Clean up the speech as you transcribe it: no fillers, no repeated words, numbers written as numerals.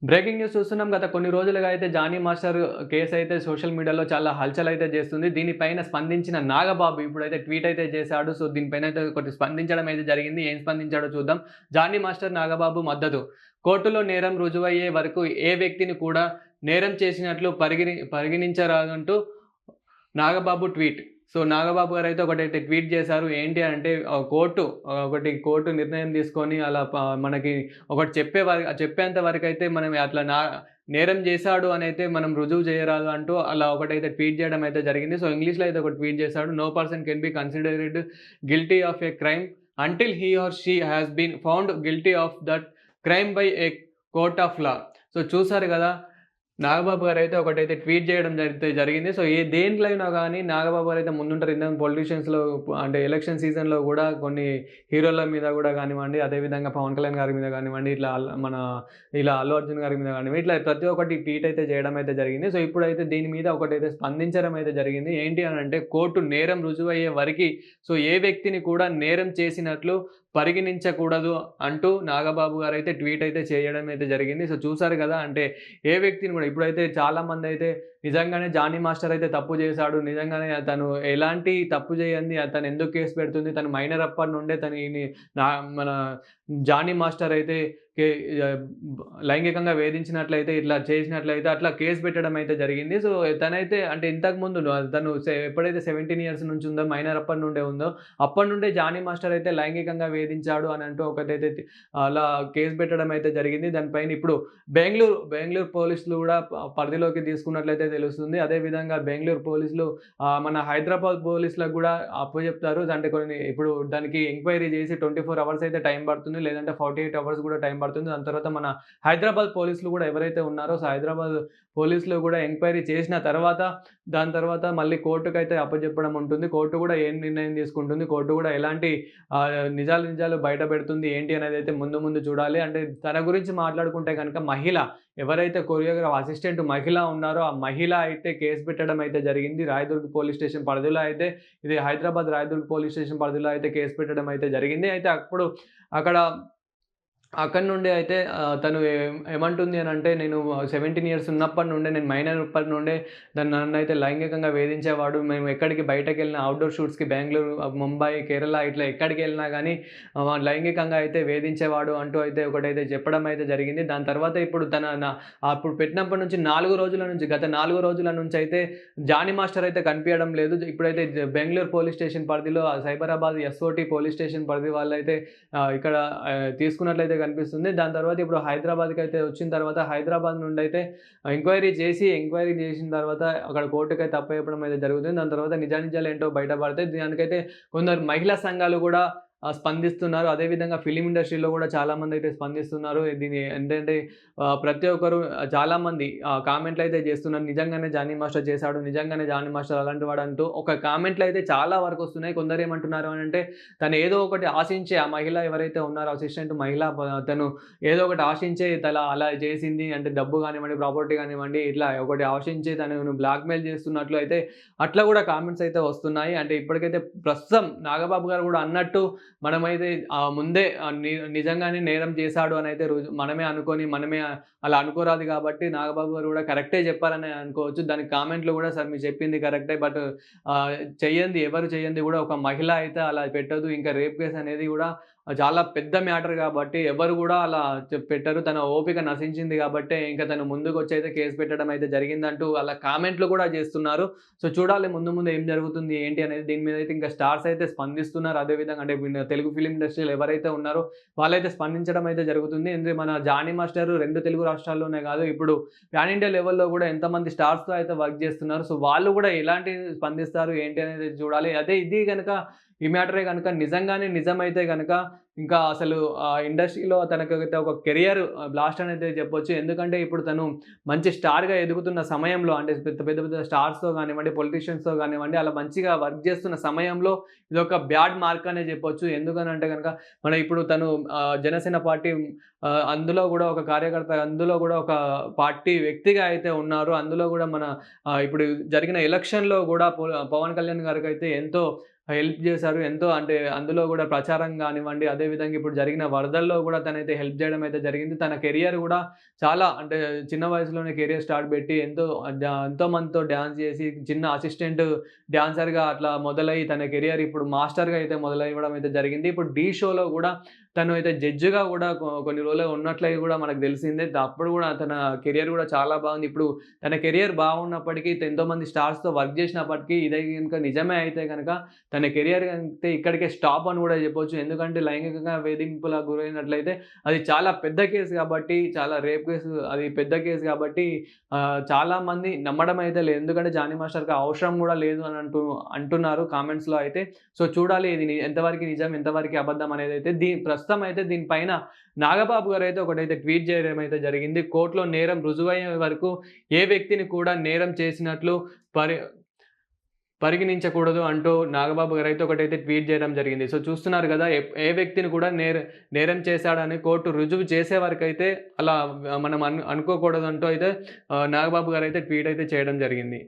Breaking news చూస్తున్నాం. గత కొన్ని రోజులుగా అయితే జానీ మాస్టర్ కేస్ అయితే సోషల్ మీడియాలో చాలా హల్చల్ అయితే చేస్తుంది. దీనిపైన స్పందించిన నాగబాబు ఇప్పుడైతే ట్వీట్ అయితే చేశాడు. సో, దీనిపైన అయితే ఒకటి స్పందించడం అయితే జరిగింది. ఏం స్పందించాడో చూద్దాం. జానీ మాస్టర్ నాగబాబు మద్దతు. కోర్టులో నేరం రుజువయ్యే వరకు ఏ వ్యక్తిని కూడా నేరం చేసినట్లు పరిగణించరాదంటూ నాగబాబు ట్వీట్. సో, నాగబాబు గారైతే ఒకటైతే ట్వీట్ చేశారు. ఏంటి అంటే కోర్టు నిర్ణయం తీసుకొని అలా మనకి ఒకటి చెప్పేంత వరకైతే మనం అట్లా నేరం చేశాడు అనైతే మనం రుజువు చేయరాదు అంటూ అలా ఒకటైతే ట్వీట్ చేయడం అయితే జరిగింది. సో, ఇంగ్లీష్‌లో అయితే ఒక ట్వీట్ చేశాడు. "No person can be considered guilty of a crime until he or she has been found guilty of that crime by a court of law." So, చూసారు గదా! నాగబాబు గారైతే ఒకటైతే ట్వీట్ చేయడం జరిగింది. సో, దేంట్లో అయినా గాని నాగబాబు గారైతే ముందుంటారు. ఇంతకుముందు పొలిటీషియన్స్‌లో అంటే ఎలక్షన్ సీజన్‌లో గూడా కొన్ని హీరోల మీద గూడా గానివ్వండి, అదేవిధంగా పవన్ కళ్యాణ్ గారి మీద గానివ్వండి, ఇలా అల్లు అర్జున్ గారి మీద గానివ్వండి, ఇట్లా ప్రతి ఒక్కటి ట్వీట్ అయితే చేయడం అయితే జరిగింది. సో, ఇప్పుడైతే దీని మీద ఒకటైతే స్పందించడం అయితే జరిగింది. ఏంటి అనంటే కోర్టు నేరం రుజువయ్యే వరకి సో, ఏ వ్యక్తిని కూడా నేరం చేసినట్లు పరిగణించకూడదు అంటూ నాగబాబు గారైతే ట్వీట్ అయితే చేయడం అయితే జరిగింది. సో, చూసారు గదా! అంటే ఏ వ్యక్తిని గూడా ఇప్పుడైతే చాలామందైతే నిజంగానే జానీ మాస్టర్ అయితే తప్పు చేశాడు. నిజంగానే తను ఎలాంటి తప్పు చేయంది తను ఎందుకు కేస్ పెడుతుంది? తను మైనర్ అప్పటి నుండే నా మన జానీ మాస్టర్ అయితే కే ఆహ్, లైంగికంగా వేధించినట్లయితే, ఇట్లా చేసినట్లయితే అట్లా కేస్ పెట్టడం అయితే జరిగింది. సో, తనైతే అంటే ఇంతకుముందు తను ఎప్పుడైతే 17 ఇయర్స్ నుంచి ఉందో మైనర్ అప్పటి నుండే ఉందో, అప్పటి నుండే జానీ మాస్టర్ అయితే లైంగికంగా వేధించాడు అని అంటూ ఒకటైతే అలా కేస్ పెట్టడం అయితే జరిగింది. దానిపైన ఇప్పుడు బెంగుళూరు పోలీసులు గూడా పరిధిలోకి తీసుకున్నట్లయితే తెలుస్తుంది. అదేవిధంగా బెంగుళూరు పోలీసులు మన హైదరాబాద్ పోలీసులకు గూడా అప్పజెప్తారు. అంటే ఇప్పుడు దానికి ఎంక్వైరీ చేసి 24 అవర్స్ అయితే టైం పడుతుంది. లేదంటే 48 అవర్స్ గూడా టైం పడుతుంది. దాని తర్వాత మన హైదరాబాద్ పోలీసులు గూడా ఎవరైతే ఉన్నారో సో, హైదరాబాద్ పోలీసులు గూడా ఎంక్వైరీ చేసిన తర్వాత, దాని తర్వాత మళ్ళీ కోర్టుకైతే అప్పజెప్పడం ఉంటుంది. కోర్టు గూడా ఏం నిర్ణయం తీసుకుంటుంది, కోర్టు గూడా ఎలాంటి నిజాలు బయట పెడుతుంది ఏంటి అనేదైతే ముందు ముందు చూడాలి. అంటే తన గురించి మాట్లాడుకుంటే గనక ఎవరైతే అసిస్టెంట్ మహిళ ఉన్నారో, ఆ మహిళ అయితే కేస్ పెట్టడం అయితే జరిగింది. రాయదుర్గ్ పోలీస్ స్టేషన్ పరిధిలో అయితే ఇది హైదరాబాద్ రాయదుర్గ్ పోలీస్ స్టేషన్ పరిధిలో అయితే కేస్ పెట్టడం అయితే జరిగింది. అయితే అక్కడ అక్కడి నుండి అయితే తను ఏమంటుంది అనంటే, నేను 17 ఇయర్స్ ఉన్నప్పటి నుండే, నేను మైనర్ అప్పటి నుండే నన్నైతే లైంగికంగా వేధించేవాడు. మేము ఎక్కడికి బయటకెళ్ళినా ఔట్‌డోర్ షూట్స్‌కి బెంగుళూరు, ముంబై, కేరళ ఇట్లా ఎక్కడికెళ్ళినా గానీ లైంగికంగా అయితే వేధించేవాడు అంటూ అయితే ఒకటైతే చెప్పడం అయితే జరిగింది. దాని తర్వాత ఇప్పుడు అప్పుడు పెట్టినప్పటి నుంచి గత 4 రోజుల నుంచయితే జానీ మాస్టర్ అయితే కనిపియడం లేదు. ఇప్పుడైతే బెంగుళూరు పోలీస్ స్టేషన్ పరిధిలో సైబరాబాద్ ఎస్ఓటీ పోలీస్ స్టేషన్ పరిధి వాళ్ళైతే ఇక్కడ తీసుకున్నట్లయితే కనిపిస్తుంది. దాని తర్వాత ఇప్పుడు హైదరాబాద్‌కైతే వచ్చిన తర్వాత హైదరాబాద్ నుండైతే ఎంక్వైరీ చేసిన తర్వాత అక్కడ కోర్టుకైతే అప్పజెప్పడం అయితే జరుగుతుంది. దాని తర్వాత నిజానిజాలేంటో బయటపడతాయి. దానికైతే కొందరు మహిళా సంఘాలు గూడా స్పందిస్తున్నారు. అదేవిధంగా ఫిల్మ్ ఇండస్ట్రీలో గూడా చాలామందైతే స్పందిస్తున్నారు. దీన్ని ఏంటంటే ప్రతి ఒక్కరు చాలామంది కామెంట్‌లయితే చేస్తున్నారు. నిజంగానే జానీ మాస్టర్ చేశాడు. నిజంగానే జానీ మాస్టర్ అలాంటి వాడంటూ ఒక కామెంట్‌లయితే చాలా వరకొస్తున్నాయి. కొందరేమంటున్నారు అనంటే తను ఏదో ఒకటి ఆశించే ఆ మహిళ ఎవరైతే ఉన్నారో అసిస్టెంట్ మహిళ తను ఏదో ఒకటి ఆశించే అలా చేసింది అంటే డబ్బు గానివ్వండి, ప్రాపర్టీ గానివ్వండి ఇట్లా ఒకటి ఆశించి తనను బ్లాక్‌మెయిల్ చేస్తున్నట్లు అయితే అట్లా గూడా కామెంట్స్ అయితే వస్తున్నాయి. అంటే ఇప్పటికైతే ప్రస్తుతం నాగబాబు గారు గూడా అన్నట్టు మనమైతే ముందే నిజంగానే నేరం చేశాడు అనైతే మనమే అనుకోని అలా అనుకోరాదు గాబట్టి నాగబాబు గారు గూడా కరెక్టే చెప్పారనే అనుకోవచ్చు. దానికి కామెంట్‌లో గూడా సార్ మీరు చెప్పింది కరెక్టే. బట్ ఆహ్, ఎవరు చెయ్యంది గూడా ఒక మహిళ అయితే అలా పెట్టదు. ఇంకా రేప్ కేస్ అనేది గూడా చాలా పెద్ద మ్యాటర్ గాబట్టి ఎవరు గూడా అలా పెట్టరు. తన ఓపిక నశించింది గాబట్టే ఇంక తను ముందుకొచ్చైతే కేస్ పెట్టడం అయితే జరిగిందంటూ అలా కామెంట్‌లు గూడా జేస్తున్నారు. సో, చూడాలి ముందు ముందు ఏం జరుగుతుంది ఏంటి అనేది. దీని మీదైతే ఇంకా స్టార్స్ అయితే స్పందిస్తున్నారు. అదేవిధంగా అంటే తెలుగు ఫిల్మ్ ఇండస్ట్రీలో ఎవరైతే ఉన్నారో వాళ్ళైతే స్పందించడం అయితే జరుగుతుంది. మన జానీ మాస్టర్ 2 తెలుగు రాష్ట్రాల్లోనే గాదు ఇప్పుడు పాన్ ఇండియా లెవెల్‌లో గూడా ఎంతమంది స్టార్స్‌తో అయితే వర్క్ జేస్తున్నారు. సో, వాళ్ళు గూడా ఎలాంటి స్పందిస్తారు ఏంటి అనేది చూడాలి. అదే ఇది గనక ఈ మ్యాటరే గనక నిజంగానే నిజమైతే గనక ఇంకా అసలు ఇండస్ట్రీలో తనకైతే ఒక కెరియర్ బ్లాస్ట్ అనేది చెప్పొచ్చు. ఎందుకంటే ఇప్పుడు తను మంచి స్టార్‌గా ఎదుగుతున్న సమయంలో అంటే పెద్ద స్టార్స్‌తో గానివ్వండి, పొలిటీషియన్స్‌తో గానివ్వండి అలా మంచిగా వర్క్ చేస్తున్న సమయంలో ఇదొక బ్యాడ్ మార్క్ అనే చెప్పొచ్చు. ఎందుకనంటే గనక ఇప్పుడు తను జనసేన పార్టీ అందులో గూడా ఒక కార్యకర్త, అందులో గూడా ఒక పార్టీ వ్యక్తిగా అయితే ఉన్నారు. అందులో గూడా ఇప్పుడు జరిగిన ఎలక్షన్‌లో గూడా పవన్ కళ్యాణ్ గారికైతే ఎంతో హెల్ప్ చేశారు. ఎంతో అంటే అందులో గూడా ప్రచారం గానివ్వండి, అదేవిధంగా ఇప్పుడు జరిగిన వరదల్లో గూడా తనైతే హెల్ప్ జేయడం అయితే జరిగింది. తన కెరియర్ గూడా చాలా అంటే చిన్న వయసులోనే కెరియర్ స్టార్ట్ బెట్టి ఎంతో మందితో డాన్స్ జేసి చిన్న అసిస్టెంట్ డాన్సర్‌గా అట్లా మొదలయ్యి తన కెరియర్ ఇప్పుడు మాస్టర్‌గా అయితే మొదలవ్వడం అయితే జరిగింది. ఇప్పుడు 'ఢీ' షోలో గూడా తను అయితే జడ్జ్‌గా గూడా కొన్ని రోజులు ఉన్నట్లయి గూడా మనకు తెలిసిందే. అప్పుడు గూడా తన కెరియర్ గూడా చాలా బాగుంది. ఇప్పుడు తన కెరియర్ బాగున్నప్పటికీ ఎంతోమంది స్టార్స్‌తో వర్క్ జేసినప్పటికీ ఇదే గనుక నిజమే అయితే గనక తన కెరియర్ అయితే ఇక్కడికే స్టాప్ అని గూడా జెప్పొచ్చు. ఎందుకంటే లైంగికంగా వేధింపులకు గురైనట్లయితే అది చాలా పెద్ద కేసు గాబట్టి, చాలా రేప్ కేసు అది పెద్ద కేసు గాబట్టి చాలామంది నమ్మడం అయితే లేదు. ఎందుకంటే జానీ మాస్టర్‌కి అవసరం గూడా లేదు అని అంటున్నారు కామెంట్స్‌లో అయితే. సో చూడాలి ఇది ఎంతవరకు నిజం, ఎంతవరకు అబద్ధం అనేదైతే. ప్రస్తుతం అయితే దీనిపైన నాగబాబు గారైతే ఒకటైతే ట్వీట్ చేయడం అయితే జరిగింది. కోర్ట్‌లో నేరం రుజువయ్యే వరకు ఏ వ్యక్తిని కూడా నేరం చేసినట్లు పరి పరిగణించకూడదు అంటూ నాగబాబు గారైతే ఒకటైతే ట్వీట్ చేయడం జరిగింది. సో చూస్తున్నారు గదా! ఏ వ్యక్తిని కూడా నేరం చేశాడని కోర్టు రుజువు చేసే వరకైతే అలా మనం అనుకోకూడదంటూ అయితే నాగబాబు గారైతే ట్వీట్ అయితే చేయడం జరిగింది.